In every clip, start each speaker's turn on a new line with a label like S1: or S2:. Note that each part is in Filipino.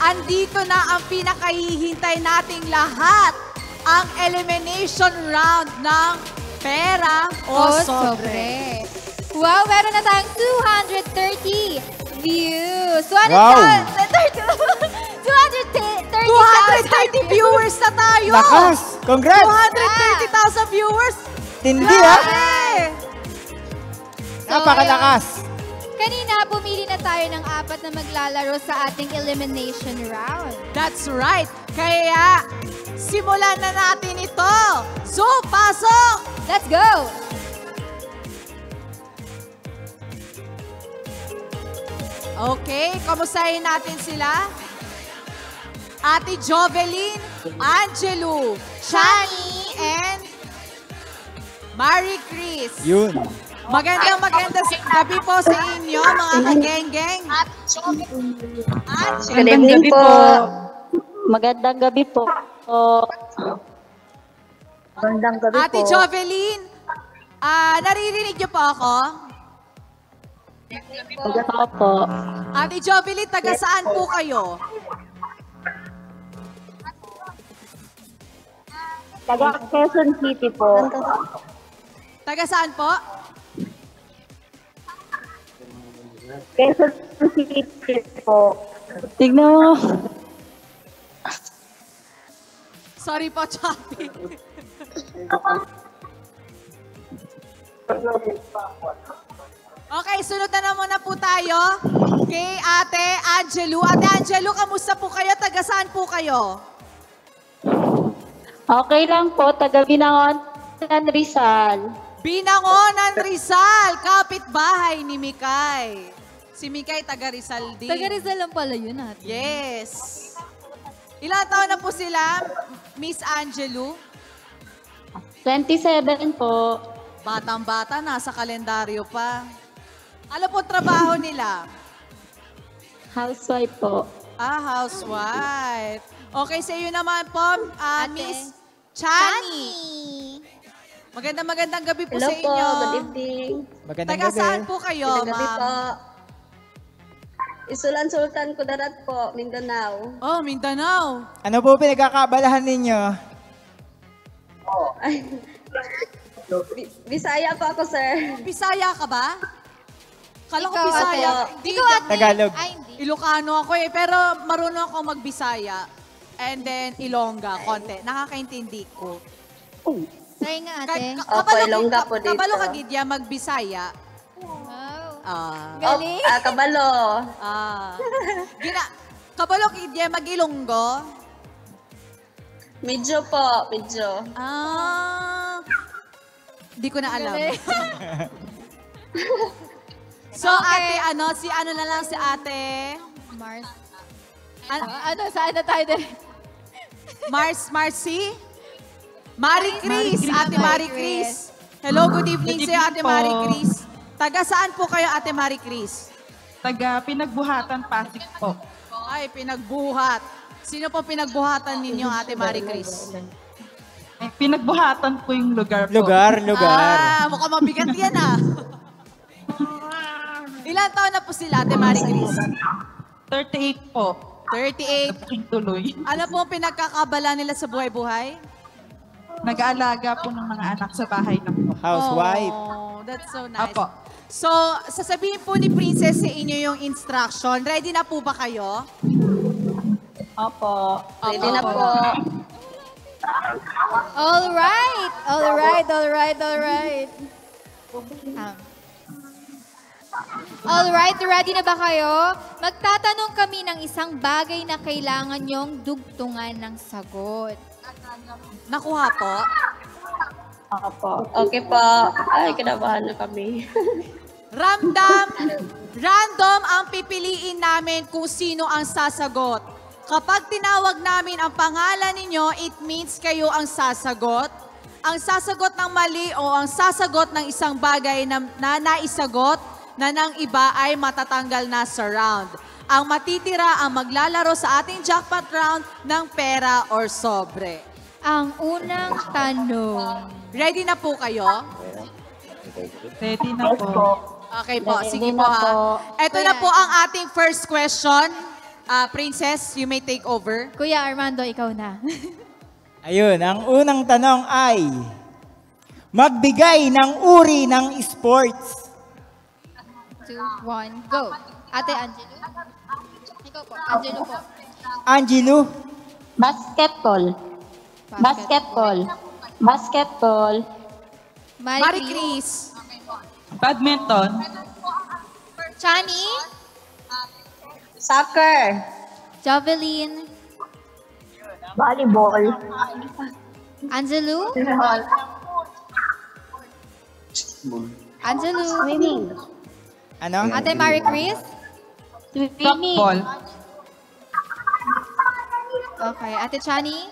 S1: andito na ang pinakahihintay nating lahat. Ang elimination round ng pera o sobre.
S2: Wow, meron na tayong 230 views.
S1: 230 viewers na tayo.
S3: Lakas! Congrats!
S1: 230,000 viewers.
S3: Tindi ha?
S2: So,
S3: Napakalakas.
S2: kanina, pumili na tayo ng 4 na maglalaro sa ating elimination round.
S1: That's right. Kaya, simulan na natin ito. So, pasok!
S2: Let's go!
S1: Okay, kamustahin natin sila? Ate Jovelyn, Angelo, Shani, and Marie Chris.
S3: Yun.
S1: Magandang gabi po sa inyo, mga kageng-geng.
S4: Good evening po. Magandang gabi po. Magandang gabi po.
S1: Ate Jovelyn, naririnig niyo po ako?
S4: Opo.
S1: Ate Jovelyn, taga saan po kayo?
S4: Taga Quezon City po.
S1: Taga saan po?
S4: Quezon City po. Tignan mo.
S1: Sorry po, Choppy. Okay, sunod na muna po tayo kay Ate Angelo. Ate Angelo, kamusta po kayo? Taga saan po kayo?
S4: Okay lang po. Taga Binangon, Rizal.
S1: Binangonan, Rizal. Kapitbahay ni Mikay. Si Mikay, taga Rizal din.
S2: Taga Rizal lang pala yun natin.
S1: Yes. Ilang taon na po sila, Miss Angelo?
S4: 27 po.
S1: Batang-bata, nasa kalendaryo pa. Ano po trabaho nila?
S4: Housewife po.
S1: Housewife. Okay, sa iyo naman po, Miss Chani. Magandang gabi po
S5: Hello
S1: sa
S5: po,
S1: inyo.
S5: good evening.
S3: Magandang
S1: Taga
S3: gabi.
S1: saan po kayo,
S5: Magandang gabi po.
S1: ma'am?
S5: Isulan Sultan Kudarat po, Mindanao.
S1: Oh, Mindanao.
S3: Ano po pinagkakabalahan ninyo?
S5: Bisaya po ako, sir.
S1: Bisaya ka ba? Kala ko
S2: Ikaw,
S1: Bisaya.
S2: ate.
S1: Di,
S2: Ikaw, ate.
S3: Tagalog.
S2: Ay, hindi.
S1: Ilocano ako eh, pero marunong ako magbisaya. And then Ilongga, konti. Nakakaintindi ko.
S2: Try nga, ate.
S5: Opo, Ilongga po dito.
S1: Kabalo ka, Gidya, magbisaya.
S2: Wow.
S1: Ah.
S5: Kabalo.
S1: Kabalo, Gidya, mag-Ilonggo.
S5: Medyo po, medyo.
S1: Di ko na alam.
S2: Galing.
S1: So,
S2: Okay.
S1: ate, si ano na lang si ate?
S2: Mars.
S1: An-
S2: Saan na tayo din?
S1: Marcy? Marie Chris,
S2: Chris.
S1: ate Marie Chris. Hello, good evening sa'yo, ate
S6: po.
S1: Marie Chris. Taga saan po kayo, ate Marie Chris?
S6: Taga Pinagbuhatan, Pasig po.
S1: Ay, pinagbuhat. Sino po pinagbuhatan ninyo, ate Marie Chris?
S6: Pinagbuhatan po yung lugar po.
S3: Lugar.
S1: Mukhang mabigat yan Ilan taon na po sila, ate Marie Chris?
S6: 38 po.
S1: 38.
S6: Aking tuloy.
S1: Ano po ang pinagkakabala nila sa buhay-buhay?
S6: Nag-aalaga po ng mga anak sa bahay lang po.
S3: Housewife.
S1: Oh, that's so nice.
S6: Apo.
S1: So, sasabihin po ni Princess sa inyo yung instruction. Ready na po ba kayo?
S5: Opo. Ready
S1: Opo.
S5: na po.
S2: All right. Alright, ready na ba kayo? Magtatanong kami ng isang bagay na kailangan nyong dugtungan ng sagot.
S1: Nakuha po?
S5: Opo. Okay po. Ay, kinabahan na kami.
S1: Random ang pipiliin namin kung sino ang sasagot. Kapag tinawag namin ang pangalan ninyo, it means kayo ang sasagot. Ang sasagot ng mali o ang sasagot ng isang bagay na naisagot na ng iba ay matatanggal na sa round. Ang matitira ang maglalaro sa ating jackpot round ng pera or sobre.
S2: Ang unang tanong.
S1: Ready na po kayo?
S6: Ready na po.
S1: Okay po,
S4: Ready
S1: sige
S4: na
S1: po ha.
S4: po.
S1: Ito na po ang ating first question. Princess, you may take over.
S2: Kuya Armando, ikaw na.
S3: Ayun, ang unang tanong ay, magbigay ng uri ng sports.
S2: 2, 1, go. Ate Angelo. Ikaw po. Angelo po.
S3: Angelo,
S4: Basketball. Basketball. Basketball.
S2: Marie
S1: Marie
S2: Chris.
S1: Chris.
S6: Badminton.
S2: Chani.
S5: Soccer.
S2: Jovelyn.
S4: Volleyball.
S2: Angelo. Angelo.
S4: Swimming.
S3: ano?
S2: Ate Marie Chris.
S4: Swimming.
S6: Softball.
S2: Okay. Ate Chani.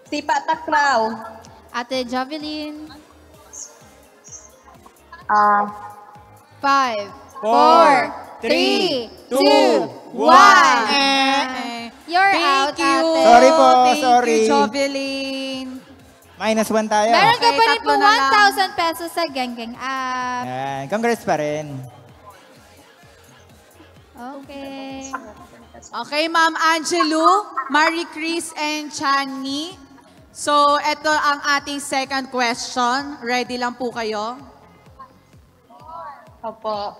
S5: Sipa takraw.
S2: Ate Jovelyn. 5, 4, 3, 2, 1. You're out,
S1: Thank you.
S2: ate.
S3: Sorry po,
S1: Thank
S3: sorry.
S1: you, Jovelyn.
S3: -1 tayo.
S2: Meron ka
S1: Okay,
S2: pa rin
S1: tatlo
S2: po
S1: na lang.
S2: 1,000 pesos sa Genggeng app.
S3: Yan, congrats pa rin.
S2: Okay.
S1: Okay, Ma'am Angelo, Marie Chris, and Chani. So, ito ang ating second question. Ready lang po kayo?
S5: Opo.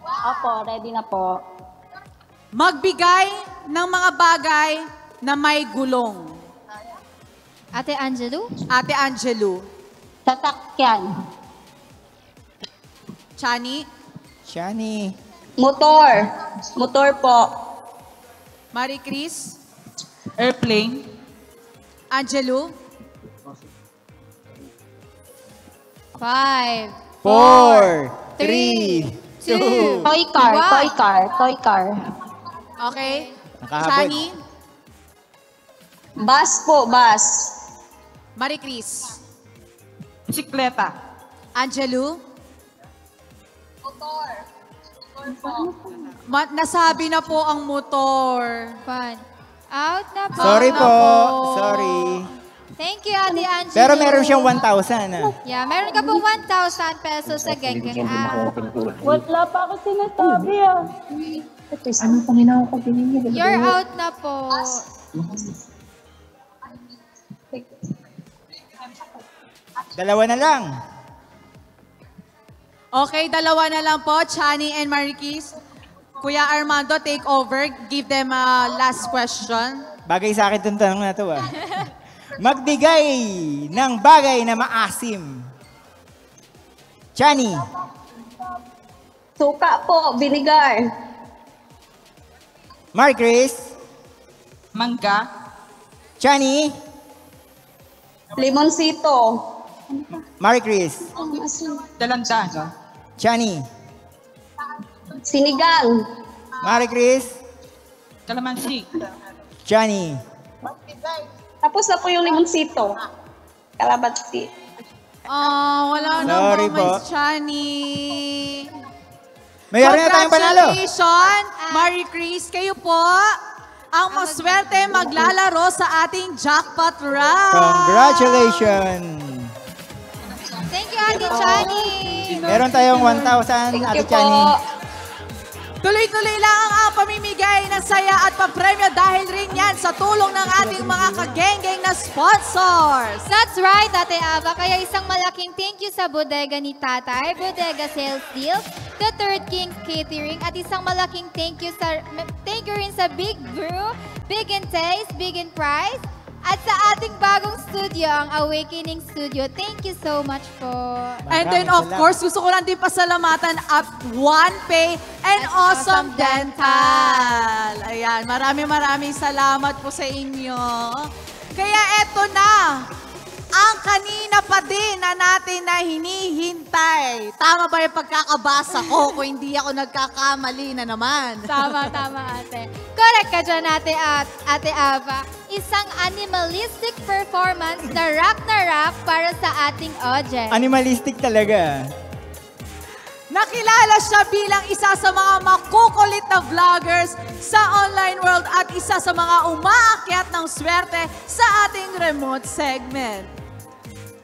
S4: Opo, ready na po.
S1: Magbigay ng mga bagay na may gulong.
S2: Ate Angelo?
S1: Ate Angelo.
S4: Sasakyan.
S1: Chani.
S3: Shani,
S5: Motor. Motor po.
S1: Marie Chris.
S6: Airplane.
S1: Angelo.
S2: 5,
S3: 4, 3,
S2: 2,
S3: 2.
S4: Toy car.
S2: One.
S4: Toy car. Toy car.
S1: Okay.
S3: Nakahabol.
S1: Chani.
S5: Bus po, bus.
S1: Marie Chris.
S6: Bisikleta.
S1: Angelo. Nasabi na po ang motor.
S2: 1. Out na po.
S3: Sorry po,
S1: po.
S3: sorry.
S2: Thank you, Ate Angelo.
S3: Pero meron siyang 1,000.
S2: Yeah, meron ka pong 1,000 pesos sa Genggeng app.
S4: Wala pa ako sinasabi ah.
S2: You're out na po.
S3: Dalawa na lang.
S1: Okay, dalawa na lang po. Chani and Marikis. Kuya Armando, take over. Give them a last question.
S3: Bagay sa akin itong tanong na ito ah. Magbigay ng bagay na maasim. Chani,
S5: Suka po, vinegar.
S3: Marcris,
S6: Mangga.
S3: Chani,
S5: Limonsito.
S3: Marcris,
S6: Dalandan.
S3: Chani,
S5: Sinigang.
S3: Marcris,
S6: Kalamansi.
S3: Chani.
S5: Tapos na po yung limonsito. Kalabati.
S1: Wala na
S3: Sorry
S1: po,
S3: po.
S1: Miss Chani.
S3: Mayroon na tayong panalo.
S1: Congratulations, Marie Chris. Kayo po ang maswerte maglalaro sa ating jackpot round.
S3: Congratulations.
S2: Thank you, Ate Chani.
S3: Meron tayong 1,000,
S5: Thank
S3: Ate
S5: you po.
S3: Chani.
S1: Tuloy-tuloy lang ang pamimigay ng saya at papremyo dahil rin yan sa tulong ng ating mga kagengeng na sponsors.
S2: That's right, Ate Ava. Kaya isang malaking thank you sa bodega ni Tatay, Bodega Sales Deals, The Third King Catering, at isang malaking thank you rin sa Big Brew, Big in Taste, Big in Price, at sa ating bagong studio, ang Awakening Studio. Thank you so much po.
S1: And then of
S3: Maraming
S1: course, gusto ko lang din pasalamatan at OnePay and Awesome Dental. Ayan, maraming salamat po sa inyo. Kaya eto na, ang kanina pa din na natin na hinihintay. Tama ba yung pagkakabasa ko kung hindi ako nagkakamali na naman?
S2: Tama, ate. Correct ka dyan, Ate Ava. Isang animalistic performance na rock para sa ating audience.
S3: Animalistic talaga.
S1: Nakilala siya bilang isa sa mga makukulit na vloggers sa online world at isa sa mga umaakyat ng swerte sa ating remote segment.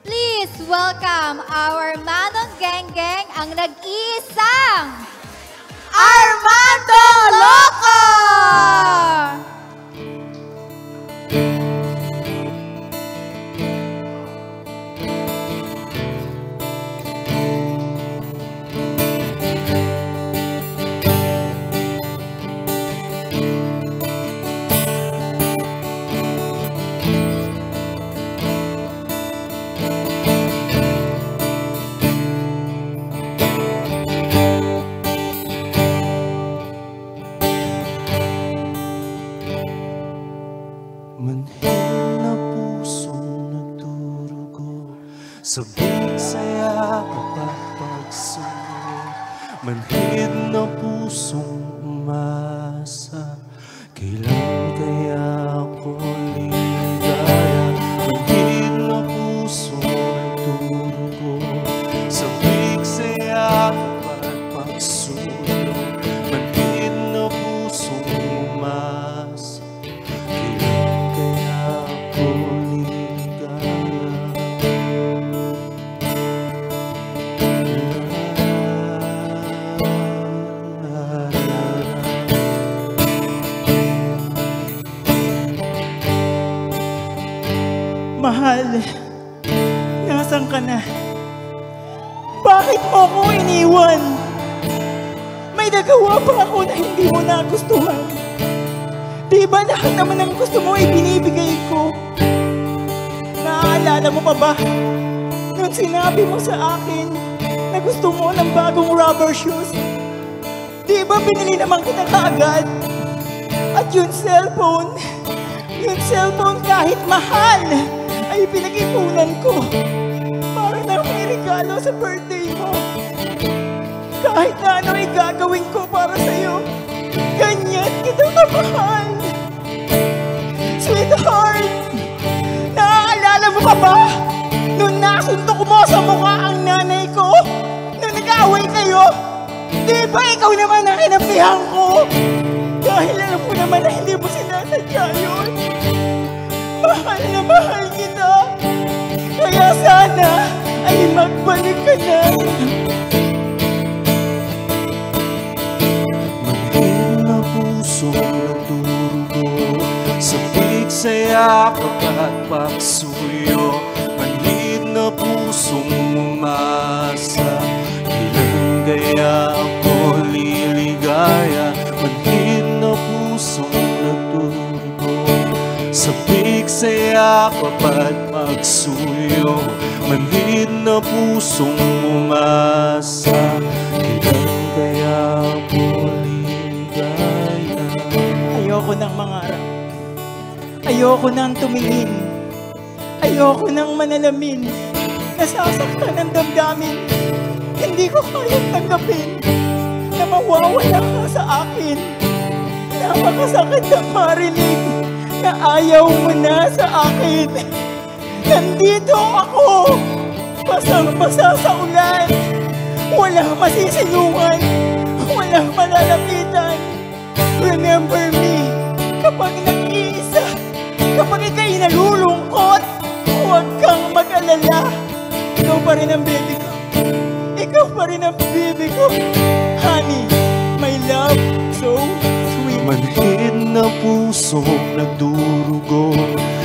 S2: Please welcome our Manong Genggeng, ang nag-iisang
S1: Armando Loco!
S7: Manhid na pusong nagdurugo, sabik saya kapapagsuyo. Manhid na pusong umasa, kailan kaya ako ligaya? Manhid na pusong nagdurugo, sabik saya kapapagsuyo. Manhid na pusong umasa,
S3: Mahal, nasan ka na? Bakit mo ko iniwan? May nagawa pa ako na hindi mo nagustuhan. Di ba lahat naman ng gusto mo ay binibigay ko? Naaalala mo pa ba? Noon sinabi mo sa akin na gusto mo ng bagong rubber shoes. Di ba binili naman kita kaagad? At yung cellphone kahit mahal, ay pinag-ipunan ko para na may regalo sa birthday mo. Kahit na ano ay gagawin ko para sa'yo, ganyan kita kamahal. Sweetheart, naaalala mo pa ba? Nung nasuntok mo sa mukha ang nanay ko, nung nag-away kayo, di ba ikaw naman ang kinapihan ko? Dahil alam ko naman na hindi mo sinasadya yun. Mahal na mahal kita. Kaya sana ay magbalik ka na.
S7: Manhid na pusong nagdurugo, sabik saya kapapagsuyo. Manhid na pusong umasa, kailan kaya ako liligaya? Manhid na pusong nagdurugo, sabik saya kapapagsuyo. Manhid na pusong umasa, kailan kaya ako liligaya?
S3: Ayoko nang mangarap. Ayoko nang tumingin. Ayoko nang manalamin. Nasasaktan ang damdamin. Hindi ko kayang tanggapin na mawawala ka sa akin. Napakasakit na marinig na ayaw mo na sa akin. Nandito ako, basang-basa sa ulan. Walang masisilungan, walang malalapitan. Remember me kapag nag-iisa, kapag ika'y nalulungkot. Huwag kang mag-alala. Ikaw pa rin ang baby ko. Ikaw pa rin ang baby ko. Honey, my love, so sweet.
S7: Manhid na pusong nagdurugo,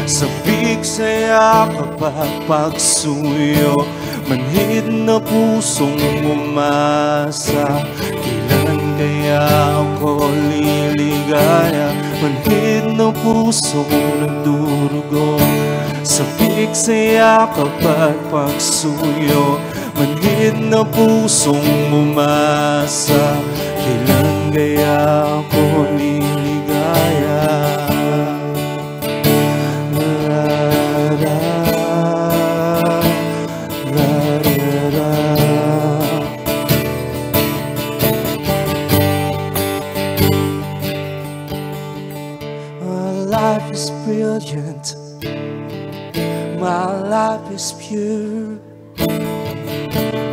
S7: sabik saya kapapagsuyo. Manhid na pusong umasa, kailan kaya ako liligaya? Manhid na pusong nagdurugo, sabik saya kapapagsuyo. Manhid na pusong umasa, kailan kaya ako liligaya? My life is brilliant, my life is pure.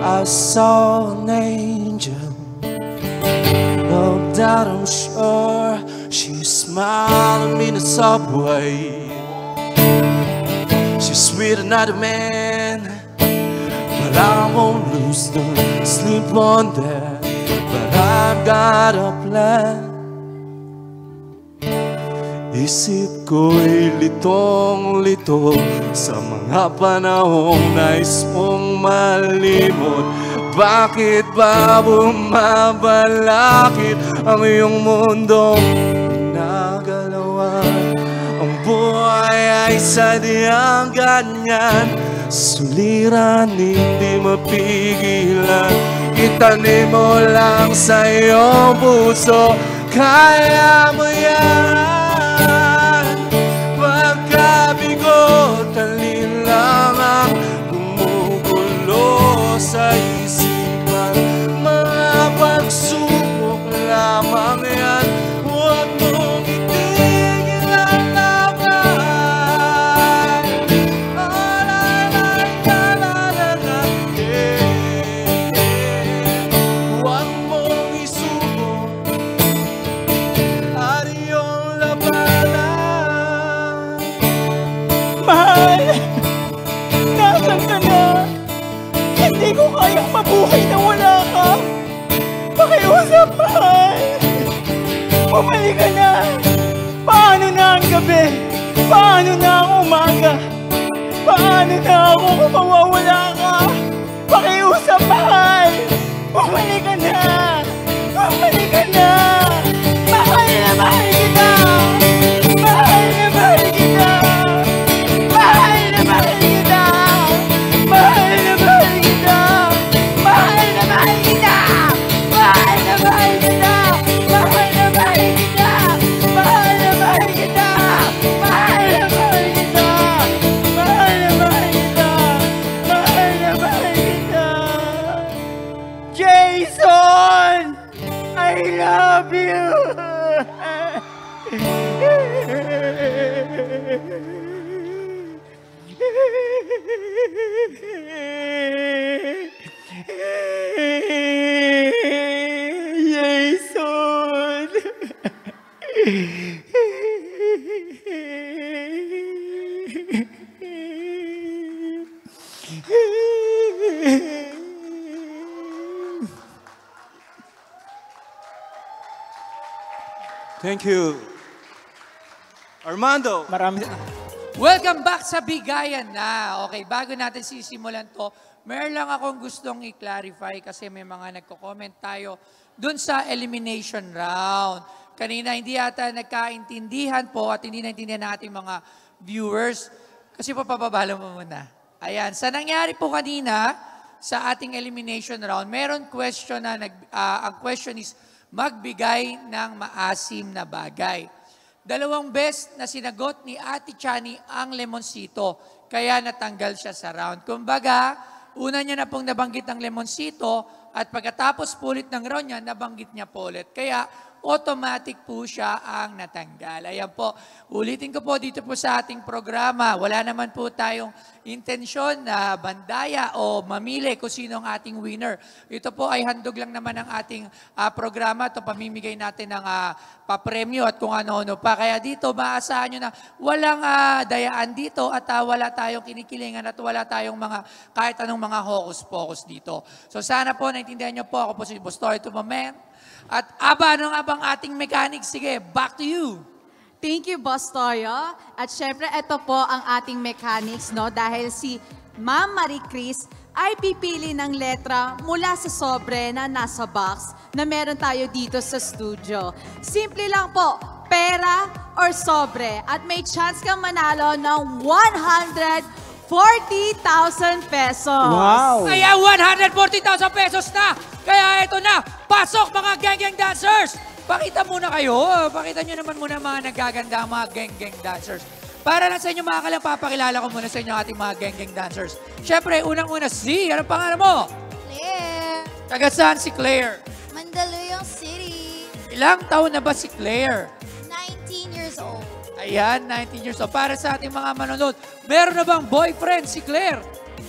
S7: I saw an angel, no doubt I'm sure. She smiled at me in the subway. She's sweeter than another man, but I won't lose the sleep on that. But I I've got a plan. Isip ko'y litong-lito sa mga panahong nais mong malimot. Bakit ba bumabalakid ang iyong mundong nagalawan? Ang buhay ay sadyang ganyan, suliran hindi mapigilan. Itanim mo lang sa iyong puso, kaya mo yan. Pagkabigo, talin lang ang gumugulo sa isipan. Mga pagsubok lamang yan, huwag mong itigil ang laban. Oh, la, la, la, la, la, la, yeah. Huwag mong isubok at iyong labanan.
S3: Mahal! Nasaan ka na? Hindi ko kayang mabuhay na wala ka. Pakiusap, mahal! Bumalik ka na! Paano na ang gabi? Paano na ang umaga? Paano na ako kung mawawala ka? Pakiusap, mahal! Bumalik ka na! Bumalik ka na! Mahal na mahal kita! Mahal na mahal kita! Mahal na mahal kita! Mahal na mahal kita! Mahal na mahal kita! Mahal na mahal kita! Mahal na mahal kita! Mahal na mahal kita! Mahal na mahal kita! Mahal na mahal kita! Mahal na mahal kita! Jason! I love you! Jason!
S7: Thank you. Armando.
S3: Marami.
S8: Welcome back sa Bigayan na. Okay, bago natin sisimulan to, meron lang akong gustong i-clarify kasi may mga nagko-comment tayo dun sa elimination round. Kanina hindi yata nagkaintindihan po at hindi naintindihan ng ating mga viewers kasi po papabalo mo muna. Ayan, sa nangyari po kanina sa ating elimination round, meron question na ang question is magbigay ng maasim na bagay. Dalawang best na sinagot ni Ate Chani ang lemonsito, kaya natanggal siya sa round. Kumbaga, una niya na pong nabanggit ang lemonsito at pagkatapos po ulit ng round niya, nabanggit niya po ulit. Kaya automatic po siya ang natanggal. Ayan po, ulitin ko po dito po sa ating programa. Wala naman po tayong intensyon na bandaya o mamili kung sino ang ating winner. Ito po ay handog lang naman ang ating programa. Ito pamimigay natin ng papremyo at kung ano-ano pa. Kaya dito, maasahan nyo na walang dayaan dito at wala tayong kinikilingan at wala tayong kahit anong mga hocus-pocus dito. So sana po, naintindihan nyo po. Ako po si Bustoy Tumamen. At anong abang ating mechanics? Sige, back to you.
S1: Thank you, Boss Toyo. At syempre, ito po ang ating mechanics, no? Dahil si Ma'am Marie Chris ay pipili ng letra mula sa sobre na nasa box na meron tayo dito sa studio. Simple lang po, pera or sobre. At may chance kang manalo ng 140,000 pesos.
S3: Wow!
S8: Kaya 140,000 pesos na! Kaya ito na, pasok mga gang-gang dancers! Pakita muna kayo. Pakita nyo naman muna mga nagaganda mga gang-gang dancers. Para lang sa inyo mga kalang, papakilala ko muna sa inyo ating mga gang-gang dancers. Siyempre, unang-una si, anong pangalan mo?
S2: Claire,
S8: Taga saan si Claire?
S2: Mandaluyong City,
S8: Ilang taon na ba si Claire?
S2: 19 years old.
S8: Ayan, 19 years old. Para sa ating mga manonood, meron na bang boyfriend si Claire?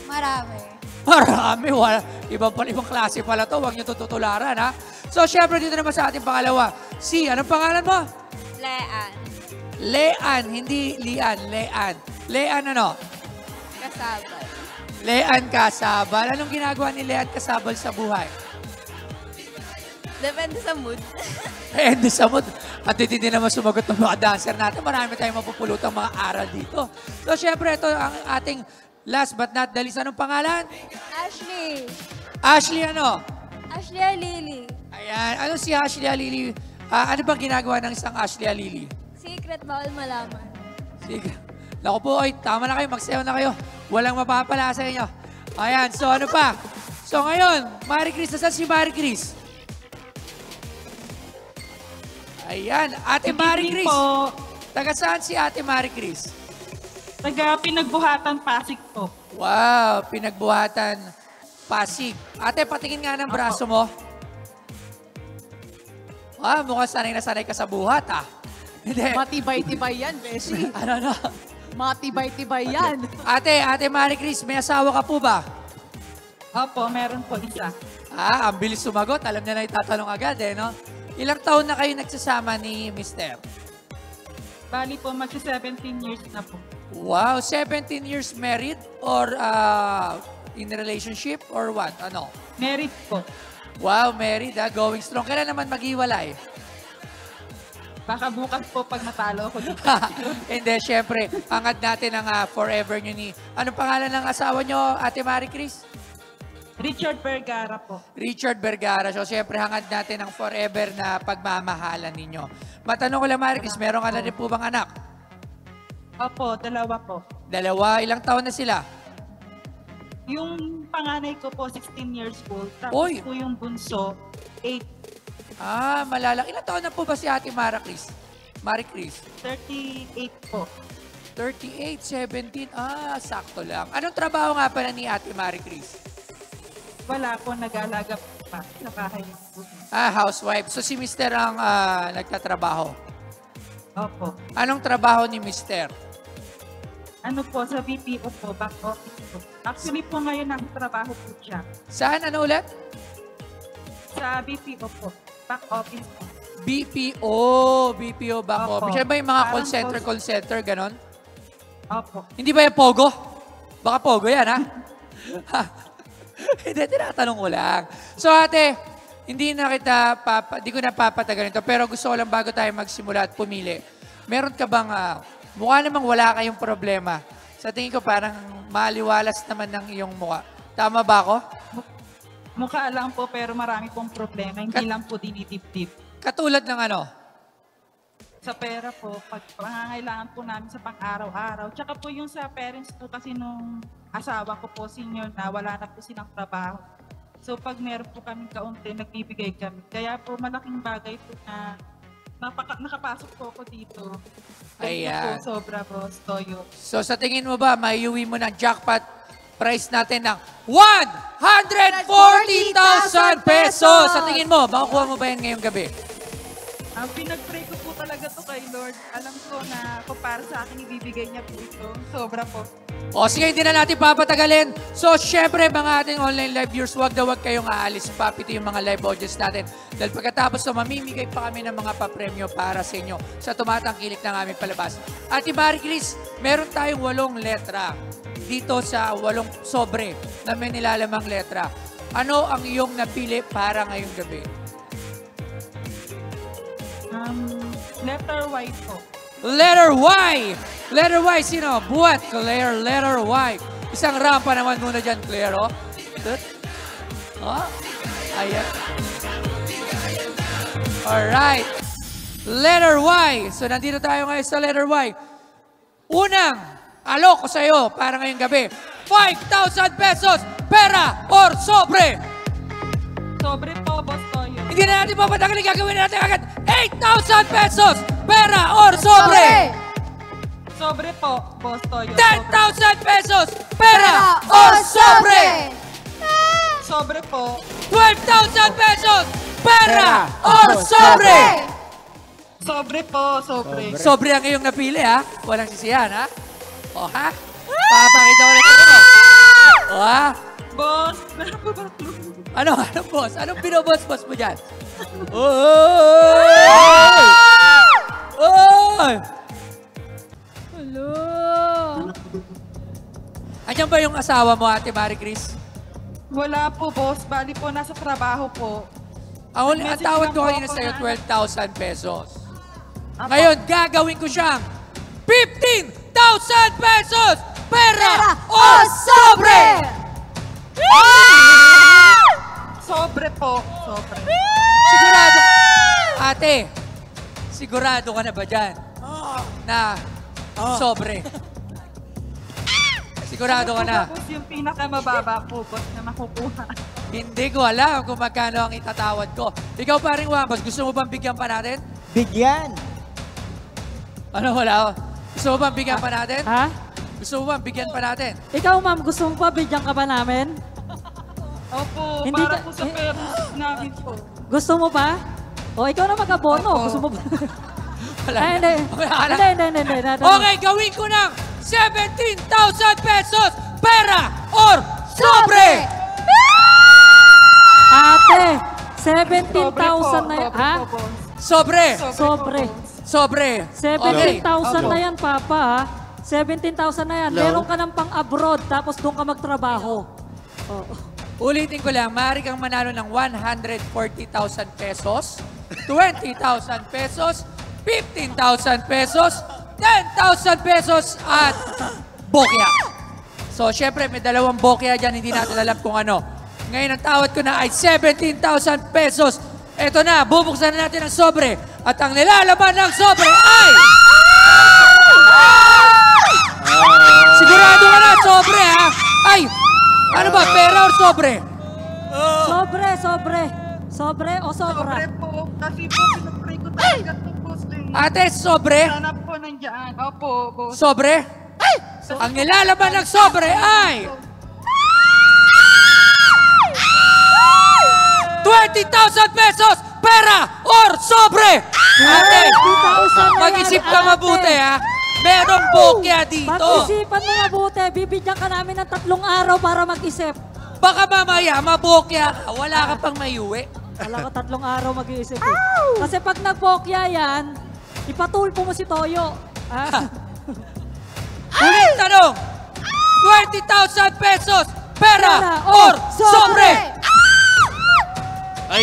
S2: Marami.
S8: Marami, wala. Ibang klase pala to. Huwag niyo tutularan, ha? So, syempre, dito naman sa ating pangalawa. Si, anong pangalan mo?
S2: Lean.
S8: Lean, hindi Lian. Lean. Lean ano?
S2: Kasabal.
S8: Lean Kasabal. Anong ginagawa ni Lean Kasabal sa buhay?
S5: Depende sa mood.
S8: Depende sa mood. At hindi naman sumagot ng mga dancer natin. Marami tayong mapupulutang mga aral dito. So, syempre, ito ang ating last but not the least. Anong pangalan?
S2: Ashley.
S8: Ashley ano?
S2: Ashley Alili.
S8: Ayan. Ano si Ashley Alili? Ano bang ginagawa ng isang Ashley Alili?
S2: Secret, bawal malaman.
S8: Sige. Naku po, oy, tama na kayo. Magsayaw na kayo. Walang mapapala sa inyo. Ayan. So, ano pa? So, ngayon, Marie Chris. Nasaan si Marie Chris? Ayan, Ate Marie Chris.
S6: Po.
S8: Taga saan si Ate Marie Chris?
S6: Taga Pinagbuhatan, Pasig po.
S8: Wow, Pinagbuhatan, Pasig. Ate, patingin nga ng braso mo. Mukhang sanay na sanay ka sa buhat, ah. Hindi.
S1: Matibay-tibay yan, Beshi.
S8: Ano?
S1: Matibay-tibay yan.
S8: Ate Marie Chris, may asawa ka po ba?
S6: Opo, meron po isa.
S8: Ang bilis sumagot. Alam niya na itatanong agad, eh, no? Ilang taon na kayo nagsasama ni Mr.?
S6: Bali po, magsi-17 years na po.
S8: Wow, 17 years married or in relationship or what? Ano?
S6: Married po.
S8: Wow, married, going strong. Kailan naman maghiwalay?
S6: Baka bukas po pag natalo ako dito.
S8: Hindi, syempre, hangad natin ang forever nyo ni... Anong pangalan ng asawa nyo, Ate Marie Chris?
S6: Richard Vergara po.
S8: Richard Vergara. So, syempre, hangad natin ang forever na pagmamahalan ninyo. Matanong ko lang, Marie Chris, meron ka na rin po bang anak?
S6: Opo, dalawa po.
S8: Dalawa. Ilang taon na sila?
S6: Yung panganay ko po, 16 years old. Tapos
S8: Oy!
S6: po yung bunso, 8,
S8: Malalaki. Ilang taon na po ba si Ate Marie Chris? Marie Chris?
S6: 38 po.
S8: 38, 17. Sakto lang. Anong trabaho nga pala ni Ate Marie Chris?
S6: Wala po, nag-aalaga pa sa bahay lang po.
S8: Housewife. So si Mr. ang nagtatrabaho.
S6: Opo.
S8: Anong trabaho ni Mr.?
S6: Ano po, sa BPO po, back office po. Actually po ngayon ang trabaho po siya.
S8: Saan? Ano ulit?
S6: Sa BPO po, back office po.
S8: BPO back
S6: Opo.
S8: office. Siya ba yung mga
S6: Parang
S8: call center, ganon?
S6: Opo.
S8: Hindi ba yung Pogo? Baka Pogo yan, ha? Hindi, tinatanong ko lang. So ate, hindi ko na papatagal nito, pero gusto ko lang bago tayo magsimula at pumili. Meron ka bang, mukha namang wala kayong problema. Sa tingin ko parang maliwalas naman ng iyong mukha. Tama ba ako?
S6: Mukha lang po pero marami pong problema. Hindi lang po dinitip-tip.
S8: Katulad ng ano?
S6: Sa pera po, pag pangangailangan po namin sa pang-araw-araw. Tsaka po yung sa parents po kasi nung asawa ko po, senior na, wala na po silang trabaho. So pag meron po kaming kaunti, nagbibigay kami. Kaya po malaking bagay po na nakapasok po ako dito.
S8: Ayan.
S6: Po, sobra po, Toyo.
S8: So sa tingin mo ba, maiuwi mo ng jackpot price natin ng 140,000 pesos? Sa tingin mo, makukuha mo ba yan ngayong gabi?
S6: Ang pinag-pray ko po talaga to kay Lord. Alam ko na kung para sa akin ibibigay niya po ito. Sobra po.
S8: O sige, hindi na natin papatagalin. So, syempre, mga ating online live viewers, wag kayong aalis pa. Ito yung mga live audience natin. Dahil pagkatapos mamimigay pa kami ng mga papremyo para sa inyo sa tumatangkilik ng aming palabas. Ate Marie Chris, meron tayong 8 letra dito sa 8 sobre na may nilalamang letra. Ano ang iyong napili para ngayong gabi?
S6: Letter Y po.
S8: Letter Y! Letter Y, sino? Buhat, Claire, letter Y. Isang rampa naman muna dyan, Claire, oh. Ayan. Alright. Letter Y. So, nandito tayo ngayon sa letter Y. Unang alok ko sa'yo para ngayong gabi. 5,000 pesos, pera or sobre.
S6: Sobre po, Boss Toyo.
S8: Hindi na natin papatagalin, gagawin natin agad 8,000 pesos, pera or sobre.
S6: Sobre po, Boss Toyo.
S8: 10,000 pesos, pera or sobre.
S6: Sobre po.
S8: 12,000 pesos, pera or sobre.
S6: Sobre po, sobre.
S8: Sobre ang iyong napili, ha? Walang sisiyan, ha? O, ha? Papakita ko lang ito. O, ha?
S6: Boss, meron po ba?
S8: Anong boss? Anong binoboss-boss mo dyan? Oy! Oy!
S2: Hello.
S8: Andiyan ba yung asawa mo, Ate Marie Chris?
S6: Wala po, boss. Bali po, nasa trabaho po.
S8: Ang tawad ko kanina sa'yo, 12,000 pesos. Ngayon, gagawin ko siyang 15,000 pesos! Pera o sobre!
S6: Sobre po. Sobre.
S8: Sigurado, ate, sigurado ka na ba dyan? Na sobre. Sigurado ka na.
S6: Tapos yung pinakamababa po, boss, na makukuha.
S8: Hindi ko alam kung magkano ang itatawad ko. Ikaw paring Wambas, gusto mo bang bigyan pa natin?
S3: Bigyan.
S8: Ano wala? Gusto mo bang bigyan pa natin?
S9: Ha?
S8: Gusto mo bang bigyan pa natin?
S9: Ikaw, ma'am, gusto mo pa bigyan ka ba namin?
S6: Opo,
S9: Hindi
S6: para
S9: ka-
S6: po sa parents namin po.
S9: Gusto mo pa? O, ikaw na mag-abono.
S6: Opo.
S9: Gusto mo ba?
S8: Wala.
S9: Ay, hindi.
S8: Wala na.
S9: Hindi.
S8: Okay, gawin ko ng 17,000 pesos! Pera or sobre!
S9: Ate, 17,000 na yan. Ha?
S8: Sobre!
S9: Sobre.
S8: Sobre!
S9: 17,000 na yan, Papa, ha? 17,000 na yan. Meron ka ng pang-abroad, tapos doon ka magtrabaho. Oh.
S8: Ulitin ko lang, maaari kang manalo ng 140,000 pesos, 20,000 pesos, 15,000 pesos, 10,000 pesos, at bokya. So, syempre, may dalawang bokya dyan, hindi natin alam kung ano. Ngayon, ang tawad ko na ay 17,000 pesos. Ito na, bubuksan na natin ang sobre. At ang nilalaman ng sobre ay... Sigurado ka na, sobre, ha? Ay, ano ba, pera or sobre?
S9: Sobre. Sobre o sobra?
S6: Sobre po, kasi po pinapray ko talaga ito, boss.
S8: Ate, sobre?
S6: Sana po nandiyan. Opo, boss.
S8: Sobre? Ang nilalaman ng sobre ay... 20,000 pesos! Pera or sobre! Ate,
S9: 20,000 na
S8: mag-isip
S9: yan,
S8: ka
S9: ate.
S8: mabuti, ha? Merong bokya dito.
S9: Pag-isipan mo mabuti, bibigyan ka namin ng 3 araw para mag-isip.
S8: Baka mamaya, mabokya ka, wala ka pang mayuwi.
S9: Wala ko 3 araw mag-iisip eh. Kasi pag nagbokya yan, ipatulpo mo si Toyo. Ah.
S8: Ulit tanong, 20,000 pesos! Pera or sobre!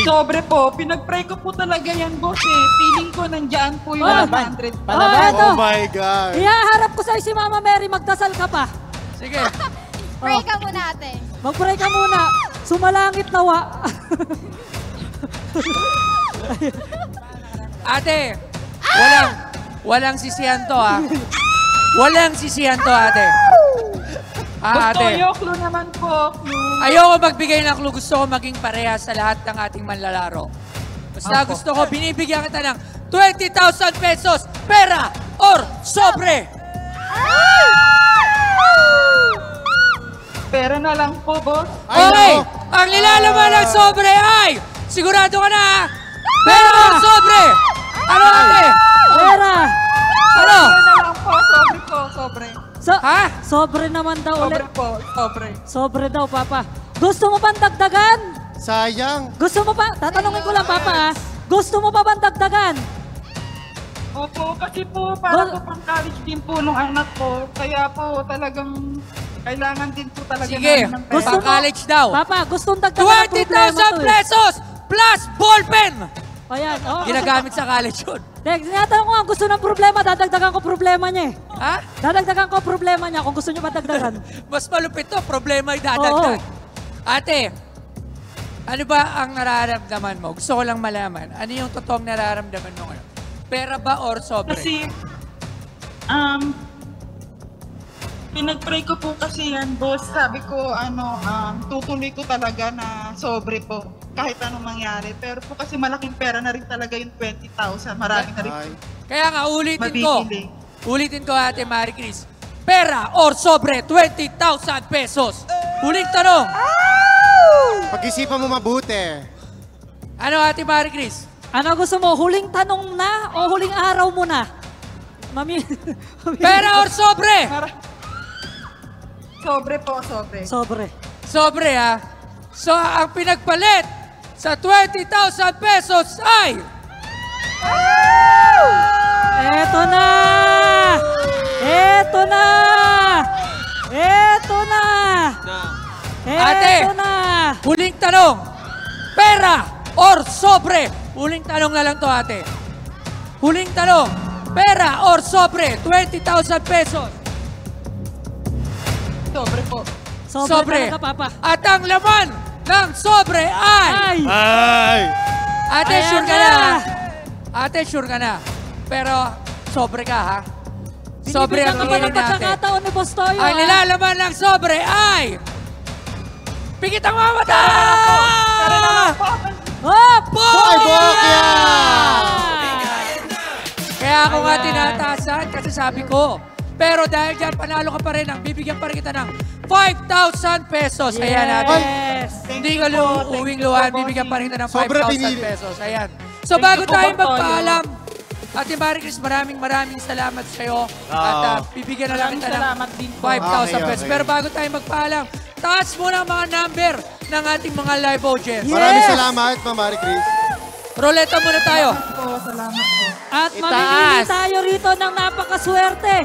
S6: Sobre po, pinagpray ko po talaga yan, boss eh. Feeling ko nandiyan po yung 100.
S9: Eto.
S7: Oh my God.
S9: Ihaharap ko sa'yo si Mama Mary, magdasal ka pa.
S8: Sige.
S2: Pray ka muna, ate.
S9: Mag-pray ka muna. Sumalangit nawa.
S8: Ate, walang sisihan to, ha? Walang sisihan to, ate.
S6: Boss
S8: Ate.
S6: Toyo, clue naman po. Clue.
S8: Ayoko magbigay ng clue. Gusto ko maging pareha sa lahat ng ating manlalaro. Basta gusto ko, binibigyan kita ng 20,000 pesos, pera or sobre.
S6: Pera na lang po, boss.
S8: Okay, ang nilalaman ng sobre ay, sigurado ka na, ha? Pera or sobre? Ano, ate?
S9: Pera.
S8: Ano?
S6: Pera na lang po, sobre po, sobre.
S8: Ha?
S9: Sobre naman daw ulit.
S6: Sobre po, sobre.
S9: Sobre daw, Papa. Gusto mo bang dagdagan?
S7: Sayang.
S9: Gusto mo pa? Tatanungin ko lang, Papa, ha? Gusto mo pa bang dagdagan?
S6: Opo, kasi po para po pang college din po nung anak ko. Kaya po talagang kailangan din po talaga
S8: Sige,
S6: namin ng pera.
S9: Gusto mo?
S8: college daw.
S9: Papa, gustong dagdagan ang problema to
S8: 20,000
S9: eh.
S8: pesos plus ballpen.
S9: O yan, oh.
S8: Ginagamit sa college yun.
S9: Tinatanong ko nga, gusto ng problema, dadagdagan ko problema niya eh.
S8: Ha?
S9: Dadagdagan ko problema niya kung gusto niyo madagdagan.
S8: Mas malupit to, problema yung dadagdag. Ate, ano ba ang nararamdaman mo? Gusto ko lang malaman. Ano yung totoong nararamdaman mo ngayon? Pera ba or sobre?
S6: Kasi, pinag-pray ko po kasi yan, boss. Sabi ko, tutuloy ko talaga na sobre po. Kahit anong mangyari. Pero po kasi malaking pera na rin talaga yung 20,000. Marami na rin.
S7: Ay.
S8: Kaya nga, ulitin ko.
S6: Mabibili.
S8: Ulitin ko, Ate Marie Chris. Pera or sobre 20,000 pesos. Huling tanong.
S7: Pag-isipan mo mabuti.
S8: Ano, Ate Marie Chris?
S9: Ano gusto mo, huling tanong na o huling araw mo na? Mami.
S8: Pera or sobre?
S6: Sobre po, sobre.
S9: Sobre.
S8: Sobre, ha? So, ang pinagpalit sa 20,000 pesos ay...
S9: Eto na! Eto na! Eto na!
S8: Ate!
S9: Eto na!
S8: Huling tanong. Pera or sobre? Huling tanong na lang to, ate. Huling tanong. Pera or sobre? 20,000 pesos.
S6: Sobre po.
S9: Sobre talaga, Papa.
S8: At ang laman ng sobre ay...
S7: Ay!
S8: Ate,
S9: Ayan
S8: sure ka
S9: na.
S8: na. Ate, sure ka na. Pero, sobre ka, ha? Sobre
S9: Binibigyan
S8: ang
S9: ka pa ng
S8: hingin natin.
S9: pagkakataon ni Boss Toyo.
S8: Ang nilalaman ng sobre ay... Pikit ang mga mata!
S9: Hop!
S7: Ay, Bokya!
S8: Kaya ako nga tinataasan kasi sabi ko. Pero dahil dyan, panalo ka pa rin. Bibigyan pa rin kita ng 5,000 pesos. Ayan natin.
S9: Yes.
S8: Hindi ka uwing luhan, bibigyan pa rin kita ng
S7: Sobra
S8: 5,000
S7: pinili.
S8: pesos. Ayan. So
S6: Thank
S8: bago
S6: you po,
S8: tayo
S6: Boss Toyo.
S8: magpaalam, Ate Marie Chris, maraming salamat sa iyo. At bibigyan na lang
S6: Maraming
S8: kita ng
S6: salamat din po.
S8: 5,000 pesos.
S7: Okay.
S8: Pero bago tayo magpaalam, taas muna ang mga number ng ating mga live audience.
S7: Maraming salamat, Ma'am Marie Chris.
S8: Roleta muna tayo.
S6: Salamat po.
S9: At mamimili tayo rito ng napakaswerte.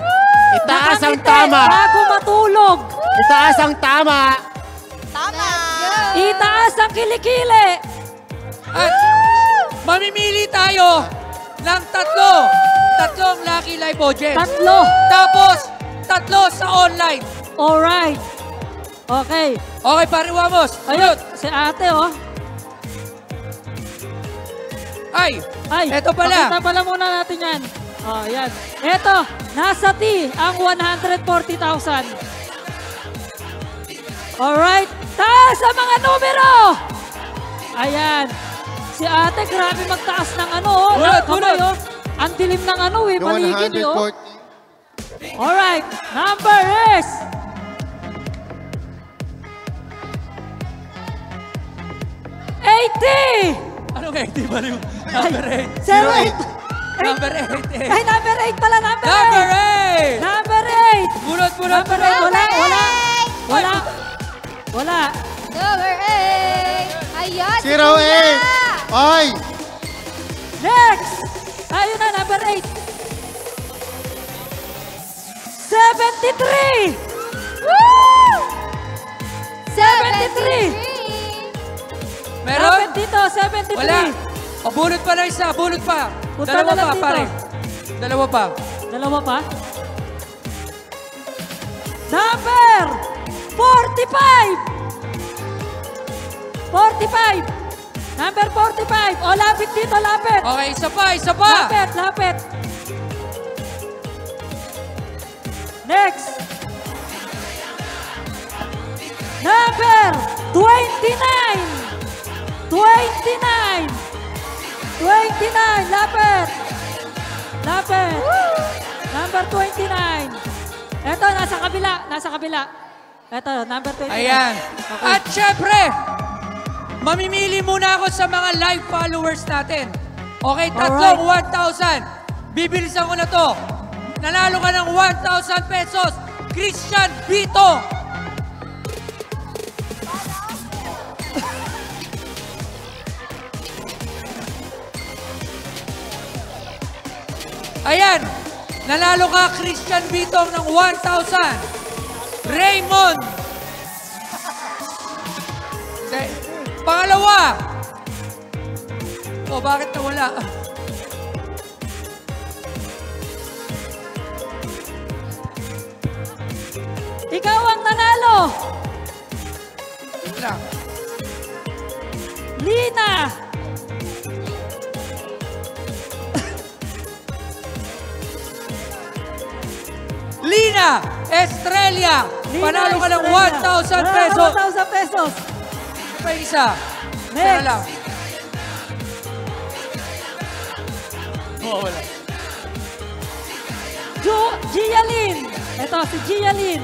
S10: Itaas ang
S9: Nakangiti
S10: tama.
S9: bago matulog.
S10: Itaas ang tama.
S9: Itaas ang kilikili.
S8: At mamimili tayo ng tatlong lucky live audience.
S9: Tatlo.
S8: Tapos, tatlo sa online.
S9: Alright. Okay.
S8: Okay, pare Wamos.
S9: Ayun, si ate oh.
S8: Ay,
S9: Ay,
S8: eto pala.
S9: pakita pala muna natin yan. Oh, yan. Eto, nasa T ang 140,000. Alright, taas ang mga numero! Ayan. Si ate, grabe magtaas ng ano, oh.
S8: Bunot,
S9: Kamay,
S8: bunot.
S9: oh. Ang dilim ng ano, eh,
S7: Yung
S9: paligid, eh, oh.
S7: 140.
S9: Alright, number is...
S8: Anong 80 ba rin? Number 8.
S9: 08.
S8: Number 8.
S9: Ay, number 8 pala, number 8.
S8: Number 8.
S9: Number 8.
S8: Bunot.
S9: Number 8. Wala.
S2: Number 8. Ayan, si
S7: 08.
S2: Kuya.
S7: Ay!
S9: Next. Ayun na, number 8. 73. Woo! 73.
S8: Meron?
S9: Dapat dito, 73.
S8: Wala. O, bunot pa na isa. Bunot pa.
S9: Punta
S8: Dalawa
S9: na lang
S8: pa,
S9: dito.
S8: pare. Dalawa pa.
S9: Dalawa pa. Number 45. 45. Number 45. O, lapit dito, lapit.
S8: Okay, isa pa.
S9: Lapit. Next. Number 29. 29. Lapit. Number 29. Eto, nasa kabila. Eto, number 29.
S8: Ayan.
S9: Okay.
S8: At syempre, mamimili muna ako sa mga live followers natin. Okay, tatlong 1,000. Bibilisan ko na to. Nanalo ka ng 1,000 pesos. Christian Vito. Ayan, nanalo ka Christian Vitong ng 1,000. Raymond. Hindi. Pangalawa. O, bakit nawala?
S9: Ikaw ang nanalo.
S8: Wait lang.
S9: Lina.
S8: Lina Estrella. Panalo ka ng 1,000 pesos.
S9: 1,000 pesos.
S8: Pa isa. Isa na lang. Wala.
S9: Gialin. Ito, si Gialin.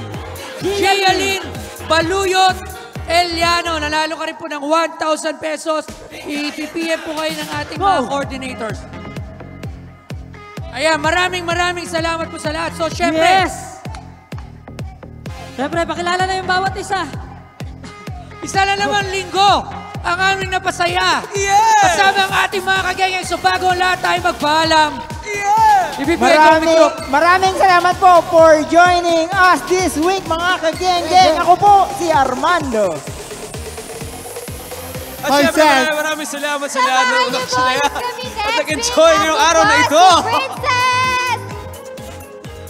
S8: Gialin Baluyot Eliano. Nanalo ka rin po ng 1,000 pesos. I-PPM po kayo ng ating mga coordinators. Ayan, maraming salamat po sa lahat. So, syempre,
S9: Yes. Siyempre, pakilala na yung bawat isa.
S8: isa na naman linggo ang aming napasaya. Kasama ang ating mga kagengeng. So, bago ang lahat tayo magpaalam, ibibigay ko ang mikro.
S3: Maraming salamat po for joining us this week, mga kageng-geng. Ako po, si Armando.
S11: At
S7: Five
S11: syempre,
S7: cents.
S11: maraming salamat sa lahat ng
S2: Samahan niyo po
S11: nagsaya.
S2: kami
S11: At
S2: next
S11: nag-enjoy
S2: week.
S11: ngayong
S2: Happy
S11: araw na ito.
S2: birthday, Princess!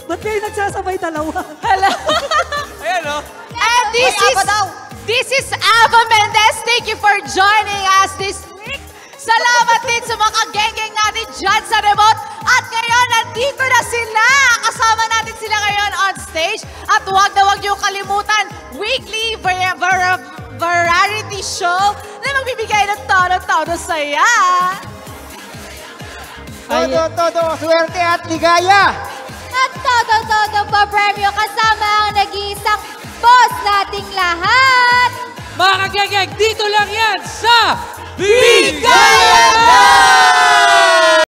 S9: Ba't kayo nagsasabay dalawa?
S11: Ayan, oh.
S1: And this is Ava Mendez. Thank you for joining us this week. Salamat din sa mga geng-geng natin dyan sa remote. At ngayon, nandito na sila. Kasama natin sila ngayon on stage. At huwag na huwag niyong kalimutan, weekly variety show na magbibigay ng todo-todo saya.
S3: Todo, swerte at ligaya.
S2: At todo-todo pa premyo kasama ang nag-iisang boss nating lahat.
S8: Mga kagegeg, dito lang yan sa
S11: Bigayan na!